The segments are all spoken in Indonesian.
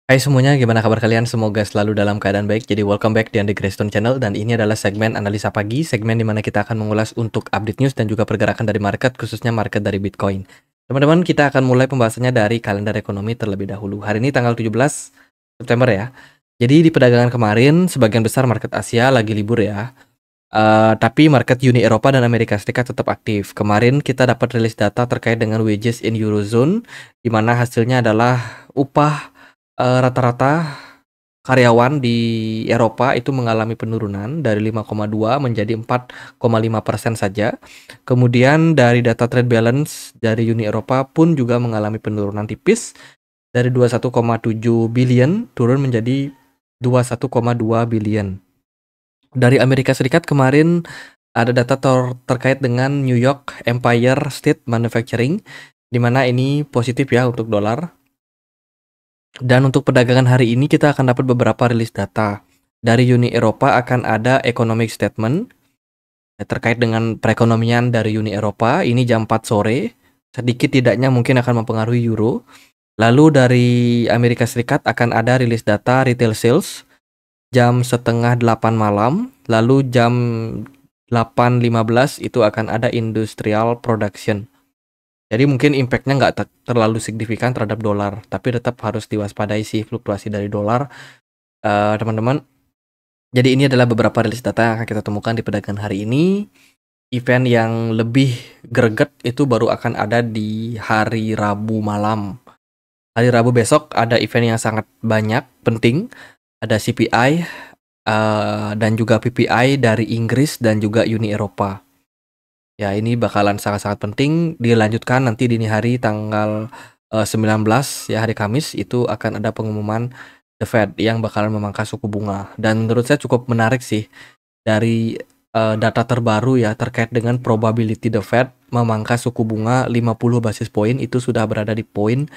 Hai semuanya, gimana kabar kalian? Semoga selalu dalam keadaan baik. Jadi welcome back di The Greystone Channel, dan ini adalah segmen analisa pagi, segmen dimana kita akan mengulas untuk update news dan juga pergerakan dari market, khususnya market dari Bitcoin. Teman-teman, kita akan mulai pembahasannya dari kalender ekonomi terlebih dahulu. Hari ini tanggal 17 September ya. Jadi di perdagangan kemarin, sebagian besar market Asia lagi libur ya. Tapi market Uni Eropa dan Amerika Serikat tetap aktif. Kemarin kita dapat rilis data terkait dengan wages in Eurozone, di mana hasilnya adalah upah rata-rata karyawan di Eropa itu mengalami penurunan dari 5,2 menjadi 4,5% saja. Kemudian dari data trade balance dari Uni Eropa pun juga mengalami penurunan tipis dari 21,7 billion turun menjadi 21,2 billion. Dari Amerika Serikat kemarin ada data terkait dengan New York Empire State Manufacturing, di mana ini positif ya untuk dolar. Dan untuk perdagangan hari ini kita akan dapat beberapa rilis data. Dari Uni Eropa akan ada economic statement terkait dengan perekonomian dari Uni Eropa. Ini jam 4 sore. Sedikit tidaknya mungkin akan mempengaruhi euro. Lalu dari Amerika Serikat akan ada rilis data retail sales jam setengah 8 malam. Lalu jam 8.15 itu akan ada industrial production. Jadi mungkin impact-nya nggak terlalu signifikan terhadap dolar, tapi tetap harus diwaspadai sih fluktuasi dari dolar, teman-teman. Jadi ini adalah beberapa rilis data yang akan kita temukan di perdagangan hari ini. Event yang lebih greget itu baru akan ada di hari Rabu malam. Hari Rabu besok ada event yang sangat banyak, penting. Ada CPI dan juga PPI dari Inggris dan juga Uni Eropa. Ya, ini bakalan sangat-sangat penting. Dilanjutkan nanti dini hari tanggal 19 ya, hari Kamis itu akan ada pengumuman The Fed yang bakalan memangkas suku bunga. Dan menurut saya cukup menarik sih dari data terbaru ya terkait dengan probability The Fed memangkas suku bunga 50 basis point itu sudah berada di poin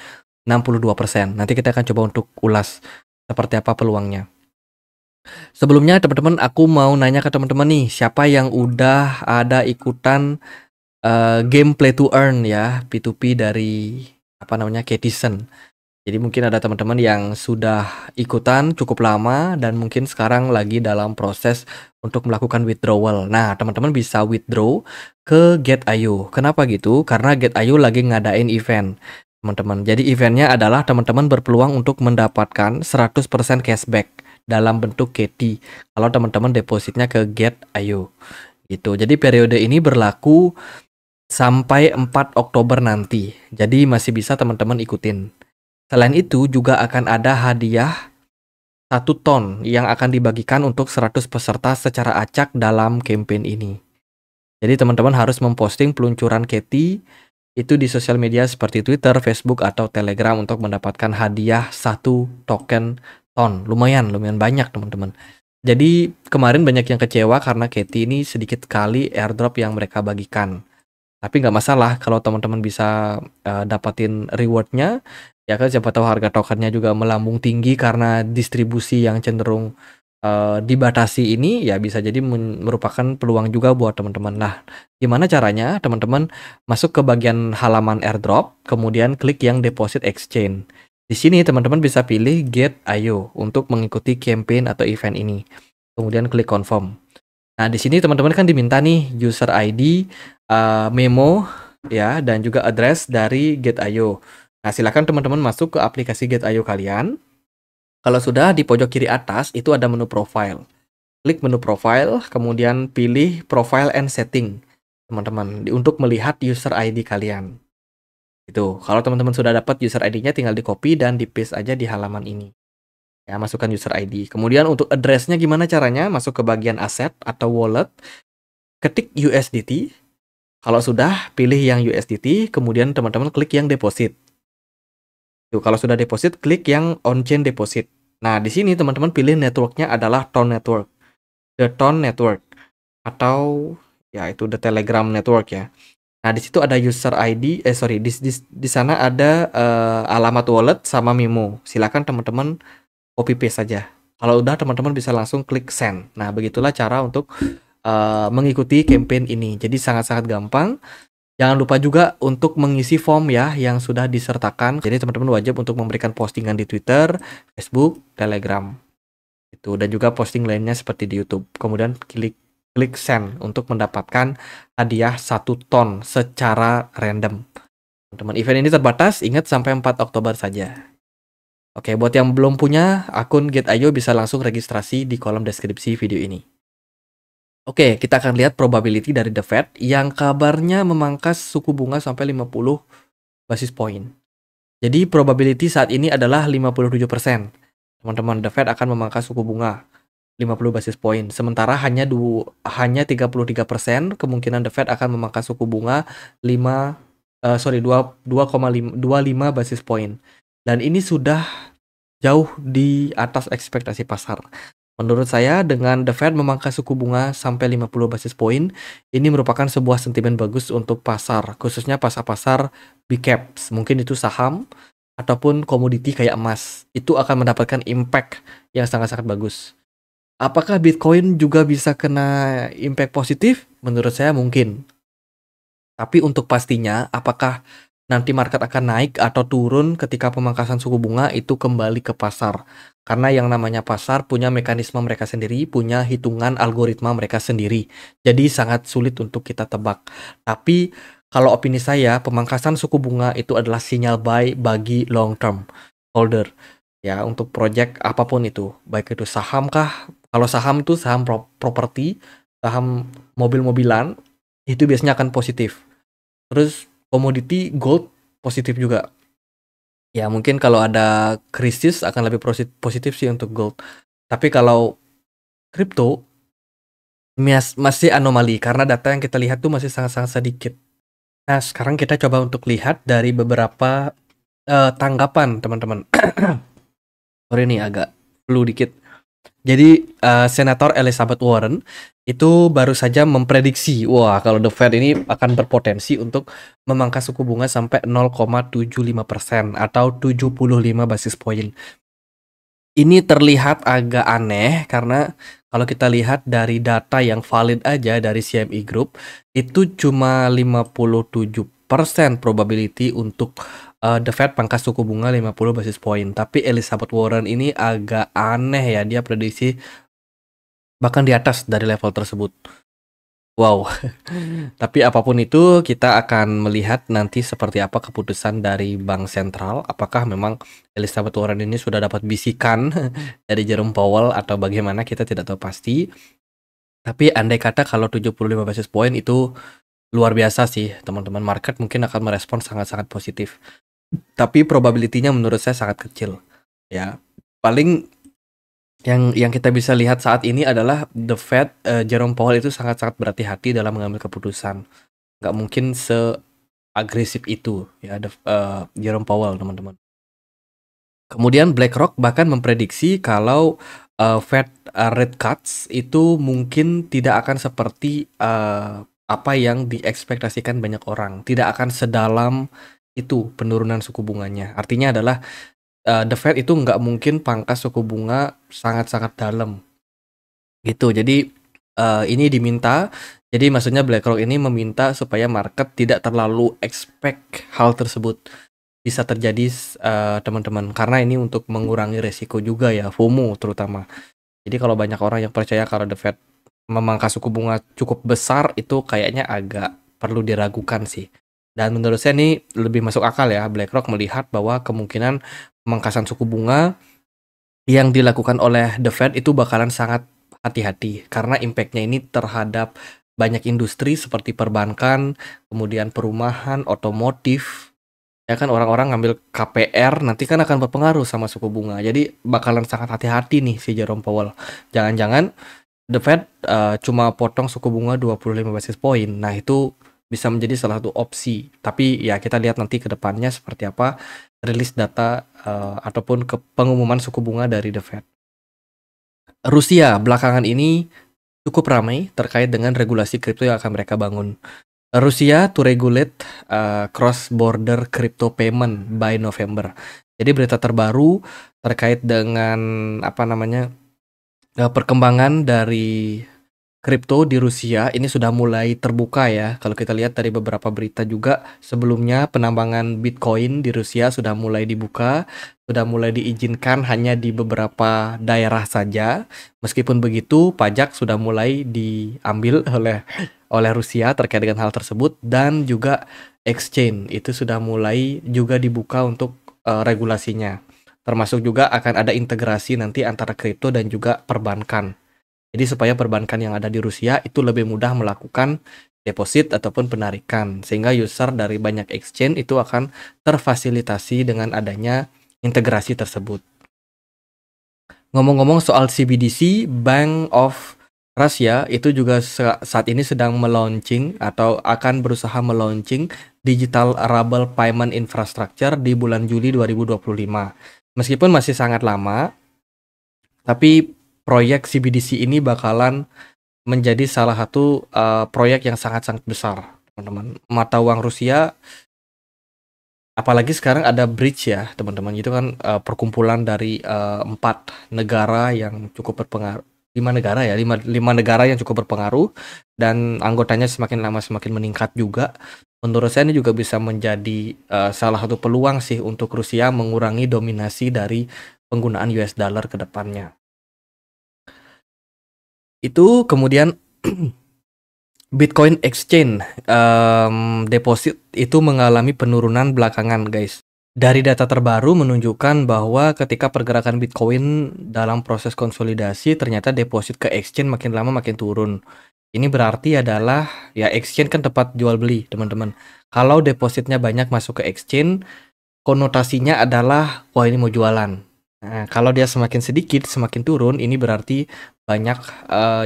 62%. Nanti kita akan coba untuk ulas seperti apa peluangnya. Sebelumnya teman-teman, aku mau nanya ke teman-teman nih, siapa yang udah ada ikutan game play to earn ya, P2P dari Ketizen. Jadi mungkin ada teman-teman yang sudah ikutan cukup lama dan mungkin sekarang lagi dalam proses untuk melakukan withdrawal. Nah, teman-teman bisa withdraw ke Get.io. Kenapa gitu? Karena Get.io lagi ngadain event, teman-teman. Jadi eventnya adalah teman-teman berpeluang untuk mendapatkan 100% cashback dalam bentuk KT kalau teman-teman depositnya ke Get.io gitu. Jadi periode ini berlaku sampai 4 Oktober nanti. Jadi masih bisa teman-teman ikutin. Selain itu juga akan ada hadiah 1 ton yang akan dibagikan untuk 100 peserta secara acak dalam campaign ini. Jadi teman-teman harus memposting peluncuran KT itu di sosial media seperti Twitter, Facebook, atau Telegram untuk mendapatkan hadiah 1 token ton. Lumayan banyak teman-teman. Jadi kemarin banyak yang kecewa karena KT ini sedikit kali airdrop yang mereka bagikan. Tapi nggak masalah kalau teman-teman bisa dapatin rewardnya, ya kan, siapa tahu harga tokennya juga melambung tinggi karena distribusi yang cenderung dibatasi ini, ya bisa jadi merupakan peluang juga buat teman-teman. Nah, gimana caranya? Teman-teman masuk ke bagian halaman airdrop, kemudian klik yang deposit exchange. Di sini teman-teman bisa pilih Get.io untuk mengikuti campaign atau event ini. Kemudian klik confirm. Nah, di sini teman-teman kan diminta nih user ID, memo ya, dan juga address dari Get.io. Nah, silakan teman-teman masuk ke aplikasi Get.io kalian. Kalau sudah, di pojok kiri atas itu ada menu profile. Klik menu profile, kemudian pilih profile and setting, teman-teman, untuk melihat user ID kalian. Itu. Kalau teman-teman sudah dapat user ID-nya, tinggal di copy dan di paste aja di halaman ini. Ya, masukkan user ID. Kemudian untuk address-nya gimana caranya? Masuk ke bagian aset atau wallet, ketik USDT. Kalau sudah, pilih yang USDT, kemudian teman-teman klik yang deposit. Tuh, kalau sudah deposit, klik yang on-chain deposit. Nah, di sini teman-teman pilih networknya adalah Ton Network, The Ton Network, atau ya itu The Telegram Network ya. Nah, di situ ada user ID, di sana ada alamat wallet sama memo. Silakan teman-teman copy paste saja. Kalau udah, teman-teman bisa langsung klik send. Nah, begitulah cara untuk mengikuti campaign ini. Jadi sangat-sangat gampang. Jangan lupa juga untuk mengisi form ya yang sudah disertakan. Jadi teman-teman wajib untuk memberikan postingan di Twitter, Facebook, Telegram. Itu dan juga posting lainnya seperti di YouTube. Kemudian klik send untuk mendapatkan hadiah 1 ton secara random. Teman-teman, event ini terbatas, ingat sampai 4 Oktober saja. Oke, buat yang belum punya akun Get.io bisa langsung registrasi di kolom deskripsi video ini. Oke, kita akan lihat probability dari The Fed yang kabarnya memangkas suku bunga sampai 50 basis point. Jadi probability saat ini adalah 57%. Teman-teman, The Fed akan memangkas suku bunga 50 basis point. Sementara hanya 33% kemungkinan The Fed akan memangkas suku bunga 2,25 basis point. Dan ini sudah jauh di atas ekspektasi pasar. Menurut saya, dengan The Fed memangkas suku bunga sampai 50 basis point, ini merupakan sebuah sentimen bagus untuk pasar, khususnya pasar-pasar big caps. Mungkin itu saham ataupun komoditi kayak emas. Itu akan mendapatkan impact yang sangat-sangat bagus. Apakah Bitcoin juga bisa kena impact positif? Menurut saya mungkin. Tapi untuk pastinya, apakah nanti market akan naik atau turun ketika pemangkasan suku bunga itu kembali ke pasar. Karena yang namanya pasar punya mekanisme mereka sendiri, punya hitungan algoritma mereka sendiri. Jadi sangat sulit untuk kita tebak. Tapi kalau opini saya, pemangkasan suku bunga itu adalah sinyal buy bagi long term holder. Ya, untuk project apapun itu. Baik itu saham kah? Kalau saham itu saham properti, saham mobil-mobilan, itu biasanya akan positif. Terus komoditi gold positif juga. Ya mungkin kalau ada krisis akan lebih positif sih untuk gold. Tapi kalau kripto masih anomali karena data yang kita lihat tuh masih sangat-sangat sedikit. Nah sekarang kita coba untuk lihat dari beberapa tanggapan teman-teman. Sorry ini agak flu dikit. Jadi Senator Elizabeth Warren itu baru saja memprediksi, wah kalau The Fed ini akan berpotensi untuk memangkas suku bunga sampai 0,75% atau 75 basis point. Ini terlihat agak aneh karena kalau kita lihat dari data yang valid aja dari CME Group itu cuma 57% probability untuk The Fed pangkas suku bunga 50 basis point. Tapi Elizabeth Warren ini agak aneh ya, dia prediksi bahkan di atas dari level tersebut. Wow. Tapi apapun itu kita akan melihat nanti seperti apa keputusan dari Bank Sentral. Apakah memang Elizabeth Warren ini sudah dapat bisikan dari Jerome Powell atau bagaimana, kita tidak tahu pasti. Tapi andai kata kalau 75 basis point itu luar biasa sih teman-teman, market mungkin akan merespon sangat-sangat positif. Tapi probability-nya menurut saya sangat kecil. Ya, paling yang kita bisa lihat saat ini adalah The Fed, Jerome Powell itu sangat-sangat berhati-hati dalam mengambil keputusan. Nggak mungkin seagresif itu ya Jerome Powell teman-teman. Kemudian BlackRock bahkan memprediksi kalau Fed rate cuts itu mungkin tidak akan seperti apa yang diekspektasikan banyak orang. Tidak akan sedalam itu penurunan suku bunganya. Artinya adalah The Fed itu nggak mungkin pangkas suku bunga sangat-sangat dalam gitu. Jadi ini diminta, jadi maksudnya BlackRock ini meminta supaya market tidak terlalu expect hal tersebut bisa terjadi teman-teman, karena ini untuk mengurangi resiko juga ya, FOMO terutama. Jadi kalau banyak orang yang percaya kalau The Fed memangkas suku bunga cukup besar, itu kayaknya agak perlu diragukan sih. Dan menurut saya ini lebih masuk akal ya, BlackRock melihat bahwa kemungkinan pemangkasan suku bunga yang dilakukan oleh The Fed itu bakalan sangat hati-hati karena impact-nya ini terhadap banyak industri seperti perbankan, kemudian perumahan, otomotif. Ya kan, orang-orang ngambil KPR nanti kan akan berpengaruh sama suku bunga. Jadi bakalan sangat hati-hati nih si Jerome Powell. Jangan-jangan The Fed cuma potong suku bunga 25 basis point. Nah, itu bisa menjadi salah satu opsi. Tapi ya kita lihat nanti ke depannya seperti apa rilis data ataupun pengumuman suku bunga dari The Fed. Rusia belakangan ini cukup ramai terkait dengan regulasi kripto yang akan mereka bangun. Rusia to regulate cross-border crypto payment by November. Jadi berita terbaru terkait dengan perkembangan dari kripto di Rusia ini sudah mulai terbuka ya. Kalau kita lihat dari beberapa berita juga sebelumnya penambangan Bitcoin di Rusia sudah mulai dibuka, sudah mulai diizinkan hanya di beberapa daerah saja. Meskipun begitu, pajak sudah mulai diambil oleh Rusia terkait dengan hal tersebut dan juga exchange itu sudah mulai juga dibuka untuk regulasinya. Termasuk juga akan ada integrasi nanti antara kripto dan juga perbankan. Jadi supaya perbankan yang ada di Rusia itu lebih mudah melakukan deposit ataupun penarikan sehingga user dari banyak exchange itu akan terfasilitasi dengan adanya integrasi tersebut. Ngomong-ngomong soal CBDC, Bank of Russia itu juga saat ini sedang melaunching atau akan berusaha melaunching Digital Ruble Payment Infrastructure di bulan Juli 2025. Meskipun masih sangat lama, tapi proyek CBDC ini bakalan menjadi salah satu proyek yang sangat-sangat besar, teman-teman. Mata uang Rusia, apalagi sekarang ada bridge ya, teman-teman. Itu kan perkumpulan dari 4 negara yang cukup berpengaruh. 5 negara ya, 5 negara yang cukup berpengaruh dan anggotanya semakin lama semakin meningkat juga. Menurut saya ini juga bisa menjadi salah satu peluang sih untuk Rusia mengurangi dominasi dari penggunaan US dollar ke depannya. Itu kemudian Bitcoin Exchange deposit itu mengalami penurunan belakangan, guys. Dari data terbaru menunjukkan bahwa ketika pergerakan Bitcoin dalam proses konsolidasi, ternyata deposit ke exchange makin lama makin turun. Ini berarti adalah ya exchange kan tempat jual beli, teman-teman. Kalau depositnya banyak masuk ke exchange, konotasinya adalah wah ini mau jualan. Nah, kalau dia semakin sedikit, semakin turun, ini berarti banyak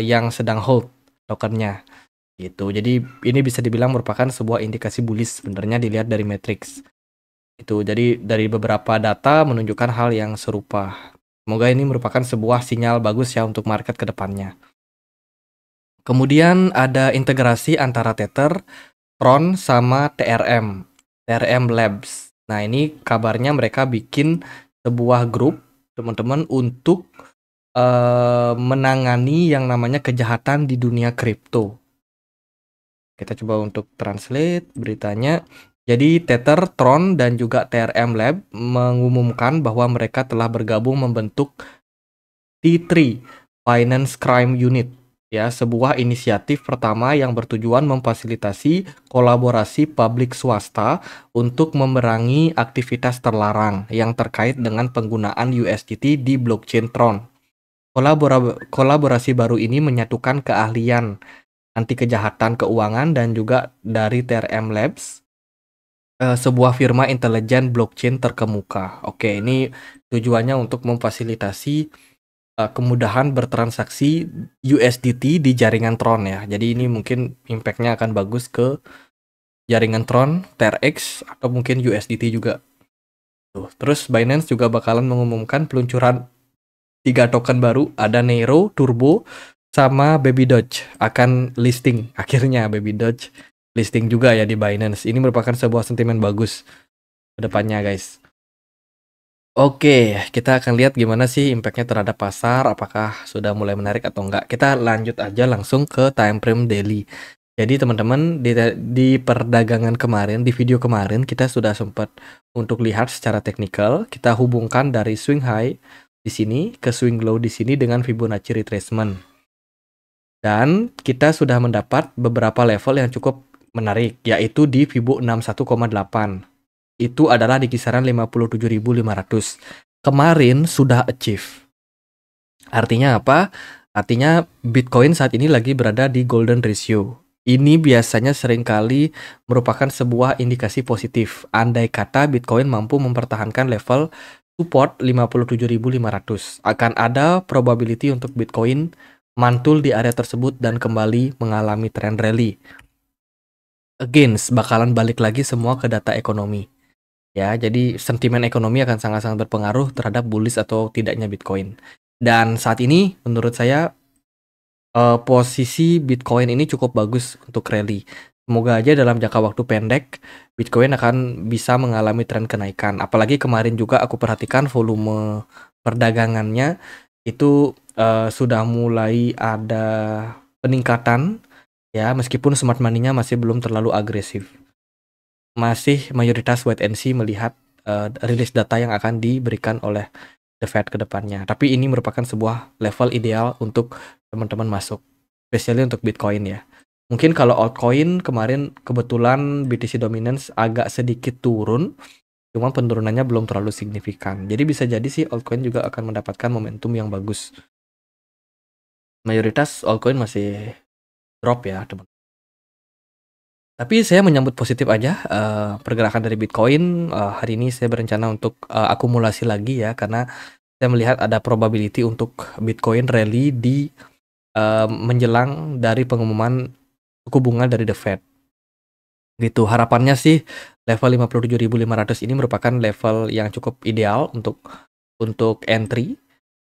yang sedang hold tokennya. Gitu. Jadi ini bisa dibilang merupakan sebuah indikasi bullish sebenarnya dilihat dari matrix. Itu. Jadi dari beberapa data menunjukkan hal yang serupa. Semoga ini merupakan sebuah sinyal bagus ya untuk market ke depannya. Kemudian ada integrasi antara Tether, Tron sama TRM Labs. Nah, ini kabarnya mereka bikin sebuah grup teman-teman untuk menangani yang namanya kejahatan di dunia kripto. Kita coba untuk translate beritanya. Jadi Tether, Tron, dan juga TRM Lab mengumumkan bahwa mereka telah bergabung membentuk T3 Finance Crime Unit, ya, sebuah inisiatif pertama yang bertujuan memfasilitasi kolaborasi publik swasta untuk memerangi aktivitas terlarang yang terkait dengan penggunaan USDT di blockchain Tron. Kolaborasi baru ini menyatukan keahlian anti kejahatan keuangan dan juga dari TRM Labs, sebuah firma intelijen blockchain terkemuka. Oke, ini tujuannya untuk memfasilitasi kemudahan bertransaksi USDT di jaringan Tron ya. Jadi ini mungkin impact-nya akan bagus ke jaringan Tron, TRX, atau mungkin USDT juga. Tuh. Terus Binance juga bakalan mengumumkan peluncuran 3 token baru, ada Nero, Turbo, sama Baby Doge akan listing. Akhirnya Baby Doge listing juga ya di Binance. Ini merupakan sebuah sentimen bagus ke depannya, guys. Oke, kita akan lihat gimana sih impact-nya terhadap pasar, apakah sudah mulai menarik atau enggak. Kita lanjut aja langsung ke time frame daily. Jadi teman-teman di perdagangan kemarin, di video kemarin kita sudah sempat untuk lihat secara teknikal, kita hubungkan dari swing high di sini ke swing low di sini dengan Fibonacci retracement. Dan kita sudah mendapat beberapa level yang cukup menarik, yaitu di Fibo 61,8. Itu adalah di kisaran 57.500. Kemarin sudah achieve. Artinya apa? Artinya Bitcoin saat ini lagi berada di golden ratio. Ini biasanya seringkali merupakan sebuah indikasi positif. Andai kata Bitcoin mampu mempertahankan level support 57.500, akan ada probability untuk Bitcoin mantul di area tersebut dan kembali mengalami trend rally. Again, bakalan balik lagi semua ke data ekonomi. Ya, jadi sentimen ekonomi akan sangat-sangat berpengaruh terhadap bullish atau tidaknya Bitcoin. Dan saat ini menurut saya posisi Bitcoin ini cukup bagus untuk rally. Semoga aja dalam jangka waktu pendek Bitcoin akan bisa mengalami tren kenaikan. Apalagi kemarin juga aku perhatikan volume perdagangannya itu sudah mulai ada peningkatan ya, meskipun smart money-nya masih belum terlalu agresif. Masih mayoritas wait and see melihat rilis data yang akan diberikan oleh The Fed ke depannya. Tapi ini merupakan sebuah level ideal untuk teman-teman masuk, especially untuk Bitcoin ya. Mungkin kalau altcoin kemarin kebetulan BTC dominance agak sedikit turun, cuma penurunannya belum terlalu signifikan. Jadi bisa jadi sih altcoin juga akan mendapatkan momentum yang bagus. Mayoritas altcoin masih drop ya, teman. Tapi saya menyambut positif aja pergerakan dari Bitcoin. Hari ini saya berencana untuk akumulasi lagi ya, karena saya melihat ada probability untuk Bitcoin rally di menjelang dari pengumuman suku bunga dari The Fed. Gitu, harapannya sih level 57.500 ini merupakan level yang cukup ideal untuk entry.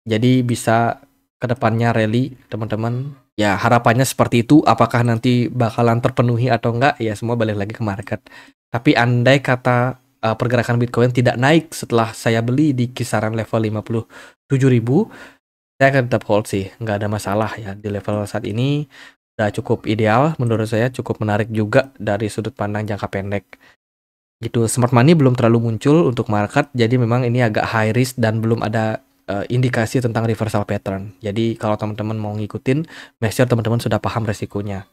Jadi bisa kedepannya rally teman-teman. Ya harapannya seperti itu. Apakah nanti bakalan terpenuhi atau enggak? Ya semua balik lagi ke market. Tapi andai kata pergerakan Bitcoin tidak naik setelah saya beli di kisaran level 57.000, saya akan tetap hold sih. Nggak ada masalah ya di level saat ini. Udah cukup ideal menurut saya, cukup menarik juga dari sudut pandang jangka pendek. Gitu, smart money belum terlalu muncul untuk market, jadi memang ini agak high risk dan belum ada indikasi tentang reversal pattern. Jadi kalau teman-teman mau ngikutin, make sure teman-teman sudah paham resikonya.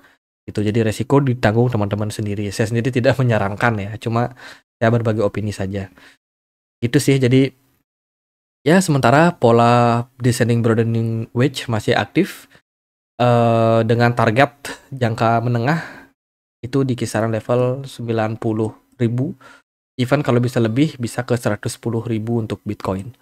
Gitu. Jadi resiko ditanggung teman-teman sendiri. Saya sendiri tidak menyarankan ya, cuma saya berbagi opini saja. Itu sih. Jadi ya sementara pola descending broadening wedge masih aktif dengan target jangka menengah itu di kisaran level 90.000. Even kalau bisa lebih, bisa ke 110.000 untuk Bitcoin.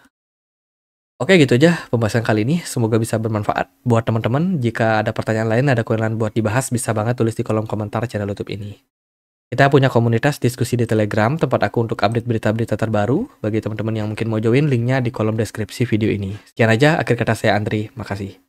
Oke, gitu aja pembahasan kali ini. Semoga bisa bermanfaat buat teman-teman. Jika ada pertanyaan lain, ada koin lain buat dibahas, bisa banget tulis di kolom komentar channel YouTube ini. Kita punya komunitas diskusi di Telegram, tempat aku untuk update berita-berita terbaru. Bagi teman-teman yang mungkin mau join, linknya di kolom deskripsi video ini. Sekian aja, akhir kata saya Andri. Makasih.